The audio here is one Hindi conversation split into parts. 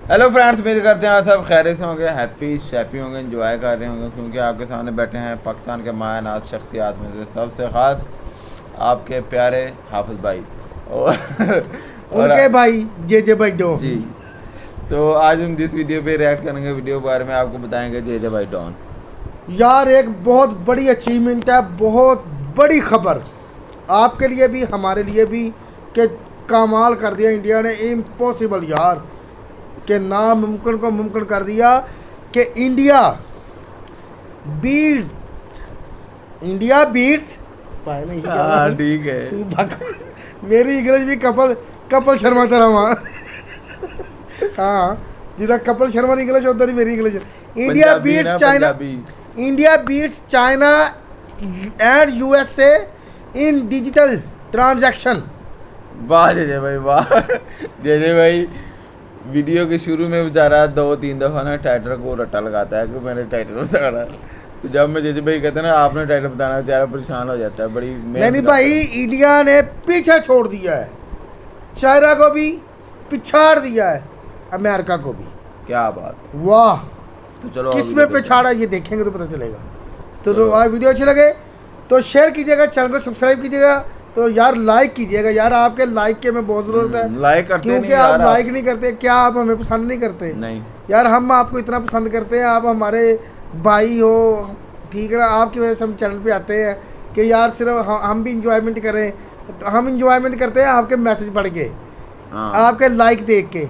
हेलो फ्रेंड्स, उम्मीद करते हैं आप सब खैरियत से होंगे, हैप्पी शैपी होंगे, एंजॉय कर रहे होंगे क्योंकि आपके सामने बैठे हैं पाकिस्तान के मायनाज शख्सियात में से सबसे ख़ास आपके प्यारे हाफिज़ भाई और उनके भाई जे भाई डॉन। जी। तो आज हम जिस वीडियो पे रिएक्ट करेंगे, वीडियो के बारे में आपको बताएंगे जे भाई डॉन। यार एक बहुत बड़ी अचीवमेंट है, बहुत बड़ी खबर आपके लिए भी हमारे लिए भी कि कमाल कर दिया इंडिया ने। इम्पॉसिबल यार कि नामुमकिन को मुमकिन कर दिया कि बीट्स इंडिया बीट्स हाँ ठीक है। तू मेरी इंग्लिश भी कपल शर्मा तरह वहाँ हाँ जिधर कपिल शर्मा इंग्लिश उधर ही मेरी English. India beats China and USA in digital transaction. वाह जे भाई, वाह जे भाई। वीडियो के शुरू में बेचारा 2-3 दफ़ा ना टाइटल को रट्टा लगाता है कि मैंने टाइटल बता रहा। तो जब मैं जे भाई कहते हैं ना आपने टाइटल बताना, बेचारा परेशान हो जाता है। बड़ी नहीं भाई, इंडिया ने पीछे छोड़ दिया है, चाइना को भी पिछाड़ दिया है, अमेरिका को भी। क्या बात, वाह। तो चलो किसमें पिछाड़ा ये देखेंगे तो पता चलेगा। तो आज वीडियो अच्छी लगे तो शेयर कीजिएगा, चैनल को सब्सक्राइब कीजिएगा, तो यार लाइक कीजिएगा। यार आपके लाइक की हमें बहुत ज़रूरत है। लाइक करते क्योंकि नहीं आप लाइक नहीं करते। क्या आप हमें पसंद नहीं करते? नहीं यार, हम आपको इतना पसंद करते हैं, आप हमारे भाई हो, ठीक है ना। आपकी वजह से हम चैनल पे आते हैं कि यार सिर्फ हम भी इंजॉयमेंट करें। तो हम इंजॉयमेंट करते हैं आपके मैसेज पढ़ के, आपके लाइक देख के।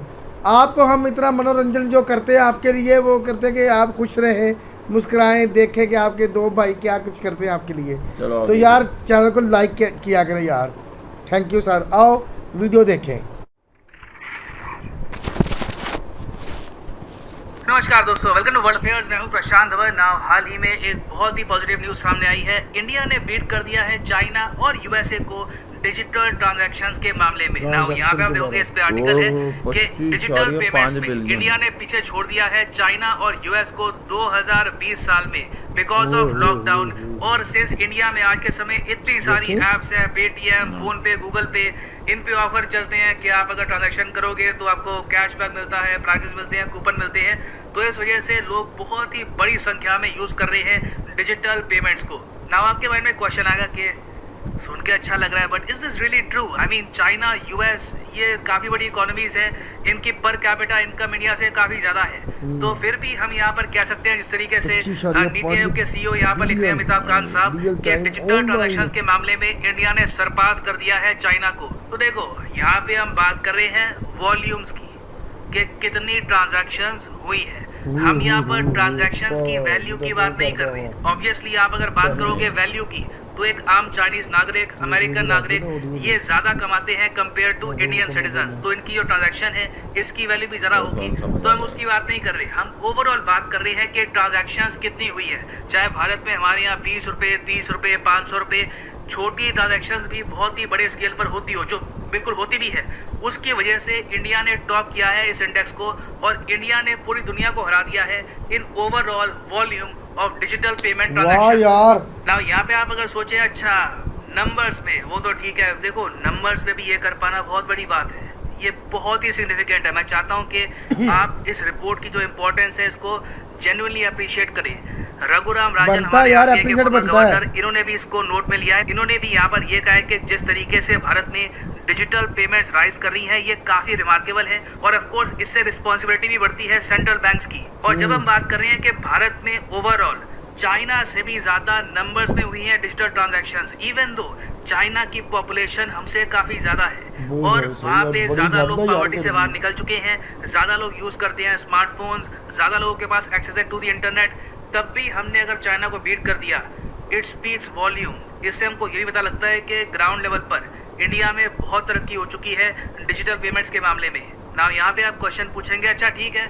आपको हम इतना मनोरंजन जो करते हैं आपके लिए, वो करते हैं कि आप खुश रहें, मुस्कुराएं, देखें कि आपके दो भाई क्या कुछ करते हैं आपके लिए। तो यार चैनल को लाइक किया करें यार। Thank you sir. आओ वीडियो देखें। नमस्कार दोस्तों, वेलकम टू वर्ल्ड अफेयर्स। मैं हूं प्रशांत धवन। नाउ हाल ही में एक बहुत ही पॉजिटिव न्यूज़ सामने आई है। इंडिया ने बीट कर दिया है चाइना और यूएसए को डिजिटल ट्रांजैक्शंस के मामले में। नाउ यहाँ पे आप देखोगे इस पे आर्टिकल है कि डिजिटल पेमेंट्स में इंडिया ने पीछे छोड़ दिया है चाइना और यूएस को 2020 साल में बिकॉज ऑफ लॉकडाउन। और सिंस इंडिया में आज के समय इतनी सारी ऐप्स है, पेटीएम, फोन पे, गूगल पे, इन पे ऑफर चलते हैं कि आप अगर ट्रांजैक्शन करोगे तो आपको कैशबैक मिलता है, प्राइजेस मिलते हैं, कूपन मिलते हैं। तो इस वजह से लोग बहुत ही बड़ी संख्या में यूज कर रहे हैं डिजिटल पेमेंट्स को। नाउ आपके माइंड में क्वेश्चन आएगा कि सुन के अच्छा लग रहा है, but is this really true? I mean China, US, ये काफ़ी बड़ी इकोनॉमीज है, इनकी पर कैपिटा इनकम इंडिया से काफ़ी ज़्यादा है। तो फिर भी हम यहाँ पर कह सकते हैं, जिस तरीके से नीति आयोग के सीईओ यहाँ पर लिख रहे हैं अमिताभ कांत साहब, कि डिजिटल ट्रांजैक्शंस के मामले में इंडिया ने सरपास कर दिया है चाइना को। तो देखो यहाँ पे हम बात कर रहे हैं वॉल्यूम्स की कि कितनी ट्रांजैक्शंस हुई है। हम यहाँ पर ट्रांजैक्शंस की वैल्यू की बात नहीं कर रहे। ऑब्वियसली आप अगर बात करोगे वैल्यू की, तो एक आम चाइनीज नागरिक, अमेरिकन नागरिक ये ज्यादा कमाते हैं कंपेयर टू इंडियन सिटीजन्स। तो इनकी जो ट्रांजैक्शन है इसकी वैल्यू भी ज्यादा होगी। तो हम उसकी बात नहीं कर रहे, हम ओवरऑल बात कर रहे हैं कि ट्रांजैक्शंस कितनी हुई है। चाहे भारत में हमारे यहाँ 20 रुपये, 30 रुपये, 500 रुपये, छोटी ट्रांजैक्शंस भी बहुत ही बड़े स्केल पर होती हो, जो बिल्कुल होती भी है। उसकी वजह से इंडिया ने टॉप किया है इस इंडेक्स को, और इंडिया ने पूरी दुनिया को हरा दिया है in overall volume of digital payment transaction. यार नाउ यहाँ पे आप अगर सोचे अच्छा नंबर्स में, वो तो ठीक है, देखो नंबर्स में भी ये कर पाना बहुत बड़ी बात है, ये बहुत ही सिग्निफिकेंट है। मैं चाहता हूँ कि आप इस रिपोर्ट की जो इम्पोर्टेंस है इसको जेन्युइनली अप्रिशिएट करें। रघुराम राजन हमारे यहाँ के गवर्नर, इन्होंने भी इसको नोट में लिया है। इन्होंने भी यहाँ पर ये कहा है कि जिस तरीके से भारत में डिजिटल पेमेंट्स राइज कर रही हैं ये काफी रिमार्केबल है, और ऑफ कोर्स इससे रिस्पॉन्सिबिलिटी भी बढ़ती है सेंट्रल बैंक्स की। और जब हम बात कर रहे हैं कि भारत में ओवरऑल चाइना से भी ज्यादा नंबर्स में हुई हैं digital transactions, even though China की पॉपुलेशन हमसे काफी ज्यादा है और वहाँ पे ज्यादा लोग पॉवर्टी से बाहर निकल चुके हैं, ज्यादा लोग यूज करते हैं स्मार्टफोन्स, ज्यादा लोगों के पास एक्सेस है टू द इंटरनेट। तब भी हमने अगर चाइना को बीट कर दिया, इट स्पीक्स वॉल्यूम। इससे हमको ये भी पता लगता है कि ग्राउंड लेवल पर इंडिया में बहुत तरक्की हो चुकी है डिजिटल पेमेंट्स के मामले में। ना यहाँ पे आप क्वेश्चन पूछेंगे अच्छा ठीक है,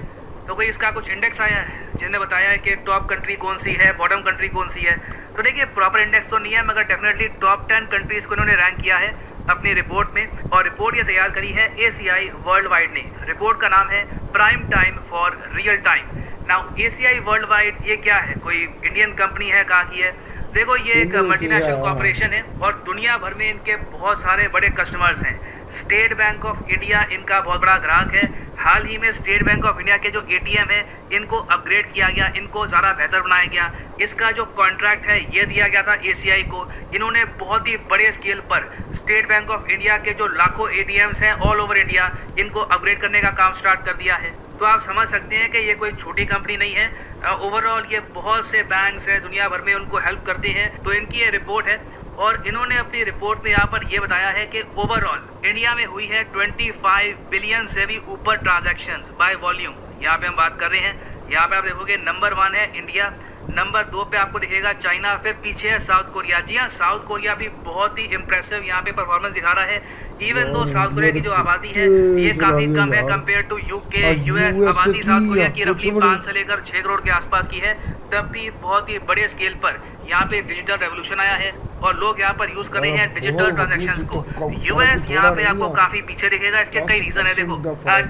तो कोई इसका कुछ इंडेक्स आया है जिन्हें बताया है कि टॉप कंट्री कौन सी है, बॉटम कंट्री कौन सी है? तो देखिए प्रॉपर इंडेक्स तो नहीं है, मगर डेफिनेटली टॉप 10 कंट्रीज को इन्होंने रैंक किया है अपनी रिपोर्ट में। और रिपोर्ट ये तैयार करी है ACI वर्ल्ड वाइड ने। रिपोर्ट का नाम है prime time for real time. Now ACI world wide ये क्या है, कोई इंडियन कंपनी है, कहाँ की है? देखो ये एक मल्टीनेशनल कॉर्पोरेशन है और दुनिया भर में इनके बहुत सारे बड़े कस्टमर्स हैं। स्टेट बैंक ऑफ इंडिया इनका बहुत बड़ा ग्राहक है। हाल ही में स्टेट बैंक ऑफ इंडिया के जो एटीएम है इनको अपग्रेड किया गया, इनको ज़्यादा बेहतर बनाया गया। इसका जो कॉन्ट्रैक्ट है ये दिया गया था एसीआई को। इन्होंने बहुत ही बड़े स्केल पर स्टेट बैंक ऑफ इंडिया के जो लाखों एटीएम्स हैं ऑल ओवर इंडिया, इनको अपग्रेड करने का काम स्टार्ट कर दिया है। तो आप समझ सकते हैं कि ये कोई छोटी कंपनी नहीं है। ओवरऑल ये बहुत से बैंक्स हैं दुनिया भर में, उनको हेल्प करते हैं। तो इनकी ये रिपोर्ट है और इन्होंने अपनी रिपोर्ट में यहाँ पर ये बताया है कि ओवरऑल इंडिया में हुई है 25 बिलियन से भी ऊपर ट्रांजैक्शंस बाय वॉल्यूम। यहाँ पे हम बात कर रहे हैं। यहाँ पे आप देखोगे नंबर 1 है इंडिया, नंबर 2 पे आपको दिखेगा चाइना, फिर पीछे है साउथ कोरिया। जी हाँ, साउथ कोरिया भी बहुत ही इम्प्रेसिव यहाँ पे परफॉर्मेंस दिखा रहा है। इवन दो साउथ कोरिया की जो आबादी है ये काफी कम है कंपेयर टू यूके, यूएस। आबादी साउथ कोरिया की रफली 5 से लेकर 6 करोड़ के आसपास की है, तब भी बहुत ही बड़े स्केल पर यहाँ पे डिजिटल रेवोल्यूशन आया है और लोग यहाँ पर यूज कर रहे हैं डिजिटल ट्रांजैक्शंस को। यूएस यहाँ पे आपको काफी पीछे दिखेगा, इसके कई रीजन है। देखो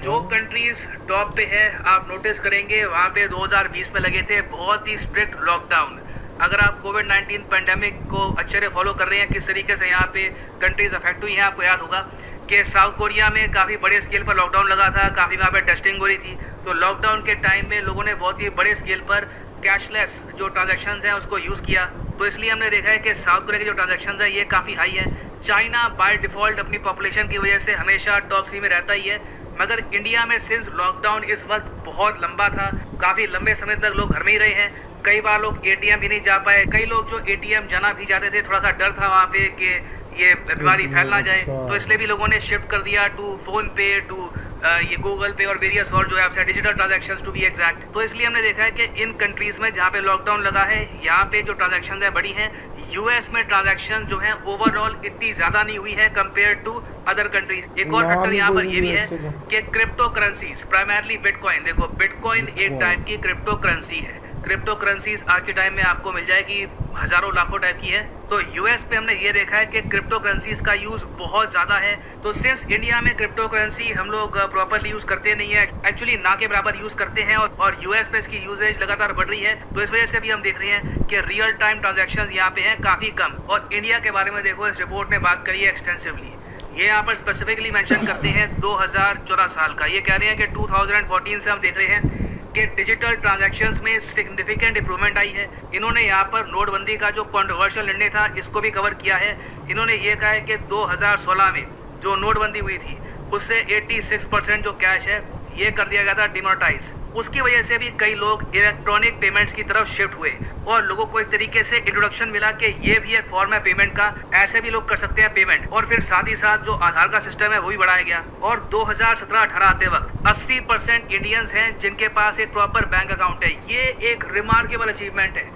जो कंट्रीज टॉप पे है आप नोटिस करेंगे वहाँ पे 2020 में लगे थे बहुत ही स्ट्रिक्ट लॉकडाउन। अगर आप कोविड-19 पेंडेमिक को अच्छे से फॉलो कर रहे हैं किस तरीके से यहाँ पे कंट्रीज अफेक्ट हुई हैं, आपको याद होगा कि साउथ कोरिया में काफ़ी बड़े स्केल पर लॉकडाउन लगा था, काफ़ी वहाँ पे टेस्टिंग हो रही थी। तो लॉकडाउन के टाइम में लोगों ने बहुत ही बड़े स्केल पर कैशलेस जो ट्रांजैक्शंस हैं उसको यूज़ किया। तो इसलिए हमने देखा है कि साउथ कोरिया के जो ट्रांजैक्शंस है ये काफ़ी हाई है। चाइना बाय डिफ़ॉल्ट अपनी पॉपुलेशन की वजह से हमेशा टॉप 3 में रहता ही है, मगर इंडिया में सिंस लॉकडाउन इस वक्त बहुत लंबा था, काफ़ी लंबे समय तक लोग घर में ही रहे हैं। कई बार लोग एटीएम भी नहीं जा पाए। कई लोग जो एटीएम जाना भी चाहते थे, थोड़ा सा डर था वहाँ पे कि ये बीमारी फैल ना जाए, तो इसलिए भी लोगों ने शिफ्ट कर दिया टू फोन पे, टू ये गूगल पे और वेरियस और जो ऐप्स है digital transactions to be exact. तो इसलिए हमने देखा है कि इन कंट्रीज में जहाँ पे लॉकडाउन लगा है यहाँ पे जो ट्रांजैक्शंस है बड़ी हैं। यूएस में ट्रांजैक्शन जो है ओवरऑल इतनी ज्यादा नहीं हुई है कंपेयर टू अदर कंट्रीज। एक और फैक्टर यहाँ पर ये भी है कि क्रिप्टो करेंसीज, प्राइमरली बिटकॉइन। देखो बिटकॉइन एक टाइप की क्रिप्टो करेंसी है। क्रिप्टो करेंसीज आज के टाइम में आपको मिल जाएगी हजारों लाखों टाइप की है। तो यूएस पे हमने ये देखा है कि क्रिप्टो करेंसीज का यूज बहुत ज्यादा है। तो सिंस इंडिया में क्रिप्टो करेंसी हम लोग प्रॉपरली यूज करते नहीं है, एक्चुअली ना के बराबर यूज करते हैं, और यूएस पे इसकी यूजेज लगातार बढ़ रही है। तो इस वजह से भी हम देख रहे हैं कि रियल टाइम ट्रांजैक्शंस यहाँ पे हैं काफी कम। और इंडिया के बारे में देखो इस रिपोर्ट में बात करिए एक्सटेंसिवली। ये यहाँ पर स्पेसिफिकली मेंशन करते हैं 2014 साल का। ये कह रहे हैं कि 2014 से हम देख रहे हैं कि डिजिटल ट्रांजैक्शंस में सिग्निफिकेंट इंप्रूवमेंट आई है। इन्होंने यहाँ पर नोटबंदी का जो कंट्रोवर्शियल निर्णय था इसको भी कवर किया है। इन्होंने ये कहा है कि 2016 में जो नोटबंदी हुई थी उससे 86% जो कैश है ये कर दिया गया था डिमोनेटाइज। उसकी वजह से भी कई लोग इलेक्ट्रॉनिक पेमेंट्स की तरफ शिफ्ट हुए और लोगों को एक तरीके से इंट्रोडक्शन मिला कि ये भी एक फॉर्म है पेमेंट का, ऐसे भी लोग कर सकते हैं पेमेंट। और फिर साथ ही साथ जो आधार का सिस्टम है वो भी बढ़ाया गया। और 2017-18 आते वक्त 80% इंडियंस हैं जिनके पास एक प्रॉपर बैंक अकाउंट है। ये एक रिमार्केबल अचीवमेंट है।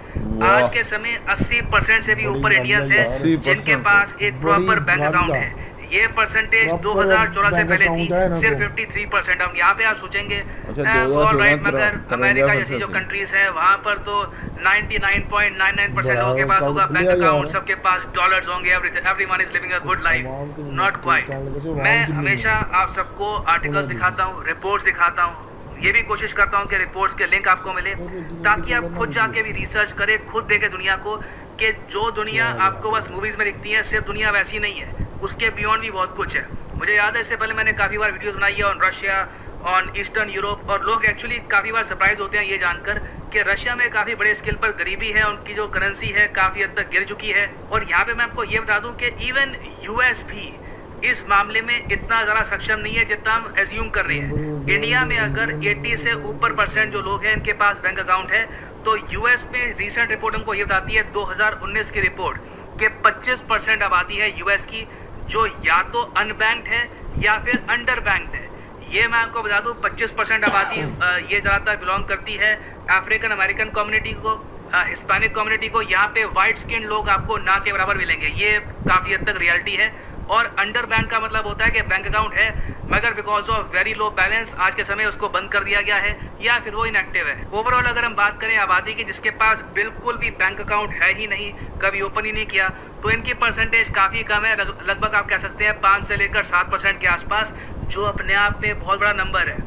आज के समय 80% से भी ऊपर इंडियंस हैं जिनके पास एक प्रॉपर बैंक अकाउंट है। ये परसेंटेज 2014 से पहले थी सिर्फ 53%। अब यहाँ पे आप सोचेंगे ऑलराइट, मगर अमेरिका जैसी जो कंट्रीज है वहाँ पर तो 99.99% लोगों के पास होगा बैंक अकाउंट, सबके पास डॉलर्स होंगे, everyone is living a good life. Not quite. मैं हमेशा आप सबको आर्टिकल्स दिखाता हूँ, रिपोर्ट्स दिखाता हूँ, ये भी कोशिश करता हूँ कि रिपोर्ट्स के लिंक आपको मिले ताकि आप खुद जाके भी रिसर्च करें, खुद देखें दुनिया को कि जो दुनिया आपको बस मूवीज में दिखती है सिर्फ दुनिया वैसी नहीं है, उसके बियॉन्ड भी बहुत कुछ है। मुझे याद है इससे पहले मैंने काफ़ी बार वीडियोस बनाई है on Russia, on eastern Europe, और लोग एक्चुअली काफ़ी बार सरप्राइज होते हैं ये जानकर कि रशिया में काफ़ी बड़े स्केल पर गरीबी है, उनकी जो करेंसी है काफ़ी हद तक गिर चुकी है। और यहाँ पे मैं आपको ये बता दूँ कि इवन यूएस भी इस मामले में इतना ज़्यादा सक्षम नहीं है जितना हम एज्यूम कर रहे हैं। इंडिया में अगर 80 से ऊपर % जो लोग हैं इनके पास बैंक अकाउंट है, तो यूएस में रिसेंट रिपोर्ट हमको ये बताती है 2019 की रिपोर्ट कि 25% आबादी है यूएस की जो या तो अनबैंक्ड है या फिर अंडर बैंक्ड है। ये मैं आपको बता दूं 25% आबादी ये ज़्यादातर बिलोंग करती है अफ्रीकन अमेरिकन कम्युनिटी को, हिस्पैनिक कम्युनिटी को। यहाँ पे वाइट स्किन लोग आपको ना के बराबर मिलेंगे, ये काफ़ी हद तक रियलिटी है। और अंडर बैंक का मतलब होता है कि बैंक अकाउंट है मगर because of very low balance आज के समय उसको बंद कर दिया गया है या फिर वो इनएक्टिव है। ओवरऑल अगर हम बात करें आबादी की जिसके पास बिल्कुल भी बैंक अकाउंट है ही नहीं, कभी ओपन ही नहीं किया, तो इनकी परसेंटेज काफ़ी कम है। लगभग आप कह सकते हैं 5 से लेकर 7% के आसपास, जो अपने आप में बहुत बड़ा नंबर है।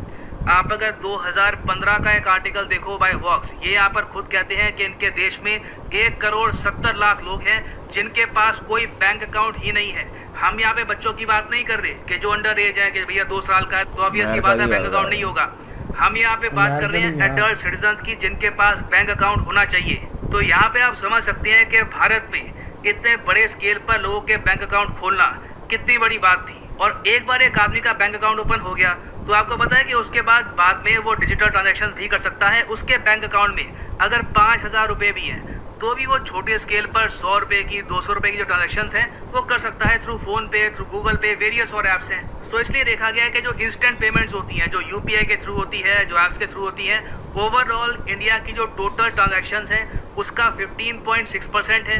आप अगर 2015 का एक आर्टिकल देखो बाय वॉक्स, ये यहाँ पर खुद कहते हैं कि इनके देश में 1,70,00,000 लोग हैं जिनके पास कोई बैंक अकाउंट ही नहीं है। हम यहाँ पे बच्चों की बात नहीं कर रहे कि जो अंडर एज है कि भैया 2 साल का है तो ऑब्वियसली बात है बैंक अकाउंट नहीं होगा। हम यहाँ पे बात कर रहे हैं एडल्ट सिटीजन्स की जिनके पास बैंक अकाउंट होना चाहिए। तो यहाँ पे आप समझ सकते हैं कि भारत में इतने बड़े स्केल पर लोगों के बैंक अकाउंट खोलना कितनी बड़ी बात थी। और एक बार एक आदमी का बैंक अकाउंट ओपन हो गया तो आपको पता है कि उसके बाद में वो डिजिटल ट्रांजैक्शन भी कर सकता है। उसके बैंक अकाउंट में अगर 5,000 रुपये भी हैं तो भी वो छोटे स्केल पर 100 रुपये की 200 रुपये की जो ट्रांजैक्शंस हैं वो कर सकता है थ्रू फोन पे, थ्रू गूगल पे, वेरियस और ऐप्स हैं। सो इसलिए देखा गया है कि जो इंस्टेंट पेमेंट्स होती हैं, जो यूपीआई के थ्रू होती है, जो ऐप्स के थ्रू होती हैं, ओवरऑल इंडिया की जो टोटल ट्रांजैक्शंस हैं उसका 15.6% है।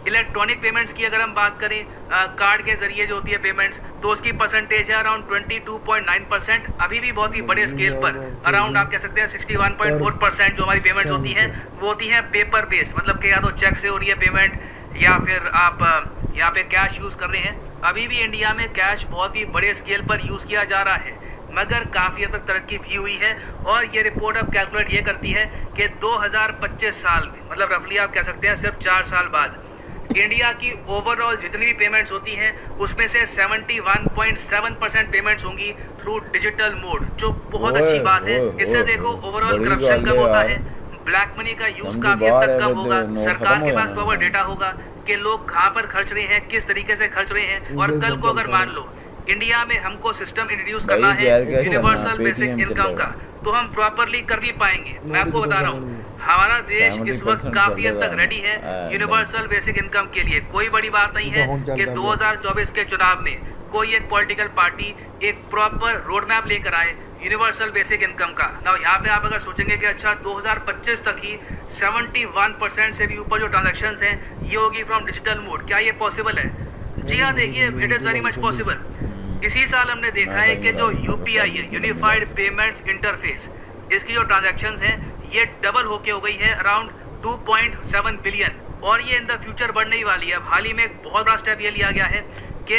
इलेक्ट्रॉनिक पेमेंट्स की अगर हम बात करें, कार्ड के जरिए जो होती है पेमेंट्स, तो उसकी परसेंटेज है अराउंड 22.9%। अभी भी बहुत ही बड़े स्केल पर अराउंड आप कह सकते हैं 61.4% जो हमारी पेमेंट्स होती हैं वो होती हैं पेपर बेस्ड, मतलब कि या तो चेक से हो रही है पेमेंट या फिर आप यहाँ पे कैश यूज़ कर रहे हैं। अभी भी इंडिया में कैश बहुत ही बड़े स्केल पर यूज़ किया जा रहा है, मगर काफ़ी हद तक तरक्की भी हुई है। और ये रिपोर्ट अब कैलकुलेट ये करती है कि 2025 साल में, मतलब रफली आप कह सकते हैं सिर्फ 4 साल बाद, इंडिया की ओवरऑल जितनी भी पेमेंट्स होती हैं उसमें से 71.7% पेमेंट्स होंगी थ्रू डिजिटल मोड, जो बहुत अच्छी बात है। इससे देखो ओवरऑल करप्शन कम होता है, ब्लैक मनी का यूज काफी हद तक कम होगा, सरकार के पास प्रॉपर डेटा होगा कि लोग कहाँ पर खर्च रहे हैं, किस तरीके से खर्च रहे हैं। और कल को अगर मान लो इंडिया में हमको सिस्टम इंट्रोड्यूस करना है यूनिवर्सल बेसिक इनकम का, तो हम प्रॉपरली कर भी पाएंगे। मैं आपको बता रहा हूँ हमारा देश इस वक्त काफी हद तक रेडी है यूनिवर्सल बेसिक इनकम के लिए। कोई बड़ी बात नहीं है कि 2024 के चुनाव में कोई एक पॉलिटिकल पार्टी एक प्रॉपर रोड मैप लेकर आए यूनिवर्सल बेसिक इनकम का। ना यहाँ पे आप अगर सोचेंगे कि अच्छा 2025 तक ही 71% से भी ऊपर जो ट्रांजैक्शंस हैं ये होगी फ्रॉम डिजिटल मोड, क्या ये पॉसिबल है? जी हाँ, देखिए it is very much possible. इसी साल हमने देखा है कि जो यूपीआई है, यूनिफाइड पेमेंट्स इंटरफेस, इसकी जो ट्रांजैक्शंस हैं ये डबल होके हो गई है अराउंड 2.7 बिलियन, और ये इन द फ्यूचर बढ़ने ही वाली है। हाल ही में एक बहुत बड़ा स्टेप ये लिया गया है कि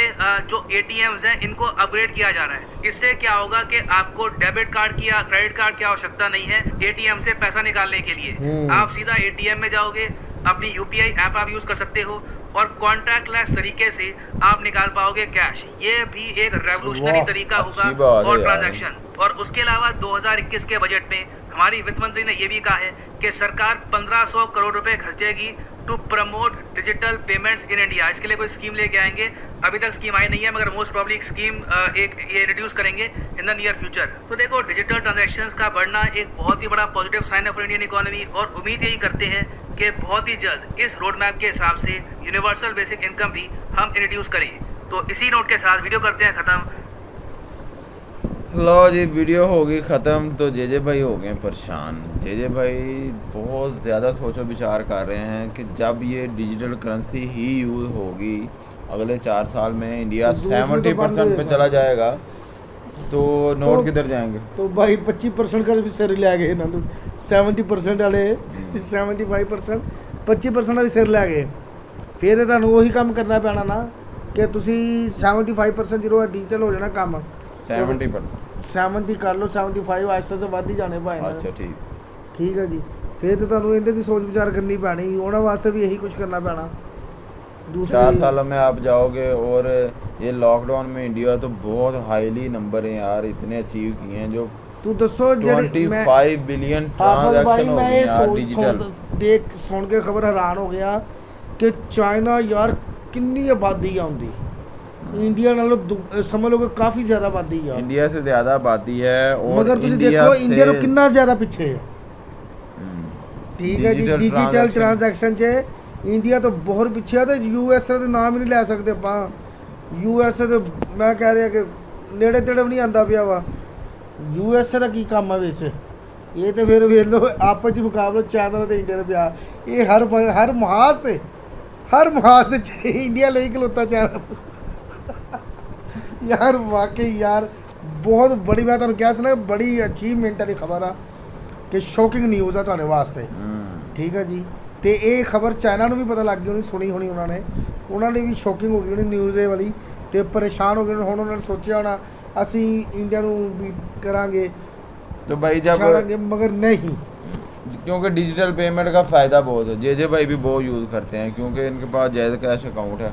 जो एटीएम्स हैं इनको अपग्रेड किया जा रहा है। इससे क्या होगा कि आपको डेबिट कार्ड की या क्रेडिट कार्ड की आवश्यकता नहीं है एटीएम से पैसा निकालने के लिए। आप सीधा एटीएम में जाओगे, अपनी यूपीआई ऐप आप यूज कर सकते हो और कॉन्टैक्टलेस तरीके से आप निकाल पाओगे कैश। ये भी एक रेवोल्यूशनरी तरीका होगा फॉर ट्रांजैक्शन। और उसके अलावा 2021 के बजट में हमारी वित्त मंत्री ने यह भी कहा है कि सरकार 1500 करोड़ रुपए खर्चेगी to promote digital payments in India. इसके लिए कोई स्कीम लेके आएंगे, अभी तक स्कीम आई नहीं है, मगर मोस्ट प्रॉब्ली स्कीम एक ये रिड्यूस करेंगे इन द नियर फ्यूचर। तो देखो डिजिटल ट्रांजैक्शंस का बढ़ना एक बहुत ही बड़ा पॉजिटिव साइन है फॉर इंडियन इकोनॉमी, और उम्मीद यही करते हैं कि बहुत ही जल्द इस रोड मैप के हिसाब से यूनिवर्सल बेसिक इनकम भी हम इंट्रोड्यूस करें। तो इसी नोट के साथ वीडियो करते हैं ख़त्म। लो जी, वीडियो हो गई ख़त्म। तो जे भाई हो गए परेशान। जे भाई बहुत ज़्यादा सोचो विचार कर रहे हैं कि जब ये डिजिटल करेंसी ही यूज़ होगी अगले 4 साल में, इंडिया 70% पे चला जाएगा, तो नोट किधर जाएंगे? तो भाई 25% का भी सिर ले गए ना, 70% वाले 75%, 25% का भी सिर ले गए। फिर ਤੁਹਾਨੂੰ ਉਹੀ ਕੰਮ ਕਰਨਾ ਪੈਣਾ ਨਾ ਕਿ ਤੁਸੀਂ 75% ਜਦੋਂ डिजिटल हो जाना काम 70 ਕਰ ਲਓ, 75 ਆਸਤੇ ਤੋਂ ਵੱਧ ਹੀ ਜਾਣੇ ਭਾਈ। अच्छा ठीक है जी। फिर तो ਤੁਹਾਨੂੰ ਇਹਦੇ ਦੀ सोच विचार करनी पैनी, ਉਹਨਾਂ वास्ते भी यही कुछ करना पैना। 4 सालों में आप जाओगे, और ये लॉकडाउन में इंडिया तो बहुत हाईली नंबर हैं यार, इतने अचीव किए हैं। जो तू दसो 25 बिलियन ट्रांजैक्शन हो गए यार डिजिटल। देख सुन के खबर हैरान हो गया कि चाइना यार कितनी आबादी है उनकी, इंडिया नालों समझ लो कि काफ़ी ज़्यादा आबादी है, इंडिया से ज़्यादा आबादी है। और मगर तुम देखो इंडिया तो कितना ज़्यादा पीछे है। ठीक है जी, डिजिटल ट्रांजैक्शन च इंडिया तो बहुत पीछे है। तो यूएस का नाम ही नहीं लै सकते आप। यूएस तो मैं कह रहा कि नेड़े तेड़े भी नहीं आता पिया वा। यूएस का की काम है वैसे, ये तो फिर वेख लो आपस च मुकाबला चाइना तो इंडिया का पिया। ये हर महाज से इंडिया ले खलोता चाइना। यार वाकई यार बहुत बड़ी बात है, क्या सुना, बड़ी अचीवमेंट वाली खबर आ कि शॉकिंग न्यूज़ है तुहाडे वास्ते। ठीक है जी। तो ये खबर चाइना भी पता लग गई होनी, सुनी होनी उन्होंने भी शॉकिंग हो गई होनी न्यूज़ ये वाली, तो परेशान हो गए। हुण उन्होंने सोचा होना असी इंडिया भी करांगे, तो भाई जब छाड़ेंगे, मगर नहीं। क्योंकि डिजिटल पेमेंट का फ़ायदा बहुत है, जे भाई भी बहुत यूज़ करते हैं क्योंकि इनके पास जायज़ कैश अकाउंट है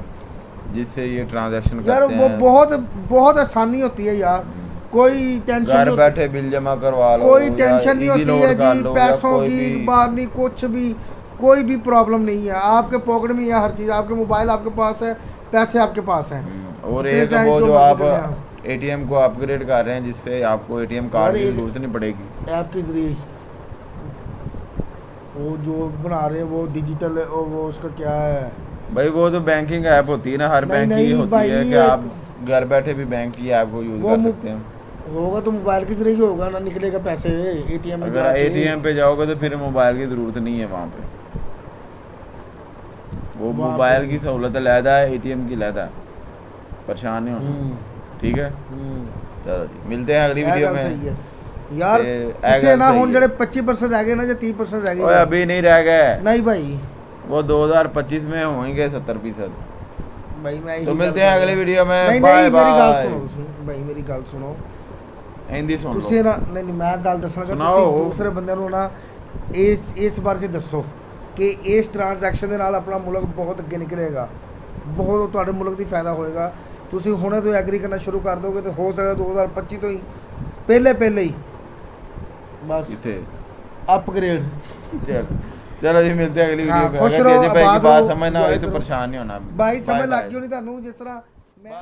जिससे ये ट्रांजैक्शन यार करते वो हैं। बहुत बहुत आसानी होती है यार, कोई टेंशन घर नहीं बैठे बिल जमा करवा लो, कोई या टेंशन नहीं easy होती load है कर जी, लो, या पैसों कोई की भी। बात नहीं, कुछ भी कोई भी प्रॉब्लम नहीं है। आपके पॉकेट में है हर चीज़, आपके मोबाइल आपके पास है, पैसे आपके पास हैं। और जितने एक चाहे वो जो जो मर्जी आप कर लें आप। एटीएम को अपग्रेड कर रहे हैं जिससे आपको एटीएम कार्ड की एक- जरूरत नहीं पड़ेगी। ऐप के जरिए वो जो बना रहे हैं वो डिजिटल, वो उसका क्या है भाई वो तो बैंकिंग ऐप होती है ना, हर नहीं, बैंक की नहीं होती भाई, है कि एक- आप घर बैठे भी बैंक की ऐप को यूज़ वो कर मु- सकते हैं। होगा तो मोबाइल के जरिए ही होगा ना, निकलेगा पैसे एटीएम में अगर जाके। एटीएम पे जाओगे तो फिर मोबाइल की ज़रूरत नहीं है वहाँ पे, वो वहाँ मोबाइल पे- की सहूलत लहदा है, एटीएम की लहदा है, परेशान नहीं होना। हम्म, ठीक है, हम्म। चलो जी मिलते हैं अगली ਇਹ वीडियो ਗੱਲ में। ਸਹੀ ਹੈ ਯਾਰ। ਤੇ ਇਹ ਇਸੇ ਗੱਲ ਨਾ ਸਹੀ ਹੁਣ ਹੈ। ਜਿਹੜੇ 25% ਰਹਿ ਗਏ ਨਾ ਜਾਂ 30% ਰਹਿ ओए गए, अभी नहीं रह गए, नहीं भाई, वो 2025 में होंगे 70%। भाई मैं तो मिलते हैं अगली वीडियो में। नहीं बाय नहीं मेरी गल बाय। सुनो ਤੁਸੀਂ भाई, ਮੇਰੀ ਗੱਲ ਸੁਣੋ। हिंदी सुन ਤੁਸੀਂ लो। ਨਾ ਨਹੀਂ ਨਹੀਂ, ਮੈਂ ਗੱਲ ਦੱਸਣਾ ਕਿ ਸੁਣਾਓ। ਤੁਸੀਂ ਦੂਸਰੇ ਬੰਦਿਆਂ ਨੂੰ ਨਾ ਇਸ ਬਾਰੇ 'ਚ ਦੱਸੋ ਕਿ ਇਸ ਟ੍ਰਾਂਜੈਕਸ਼ਨ ਦੇ ਨਾਲ ਆਪਣਾ ਮੁਲਕ ਬਹੁਤ ਅੱਗੇ ਨਿਕਲੇਗਾ, ਬਹੁਤ ਤੁਹਾਡੇ ਮੁਲਕ ਦੀ ਫਾਇਦਾ ਹੋਏਗਾ। ਤੁਸੀਂ ਹੁਣੇ ਤੋਂ ਐਗਰੀ ਕਰਨਾ ਸ਼ੁਰੂ ਕਰ ਦੋਗੇ ਤੇ ਹੋ ਸਕਦਾ 2025 ਤੋਂ ਹੀ ਪਹਿਲੇ ਹੀ ਬਸ इथे ਅਪਗ੍ਰੇਡ। चलो जी मिलते हैं अगली हाँ, वीडियो में। खुश अगर रहो, जेजे भाई की आबाद बात रहो, समझ ना आए enjoy तो करो। परेशान नहीं होना। भाई समझ बाय ਲੱਗ बाय। ਗਈ ਹੋਣੀ ਤੁਹਾਨੂੰ, ਜਿਸ ਤਰ੍ਹਾਂ ਮੈਂ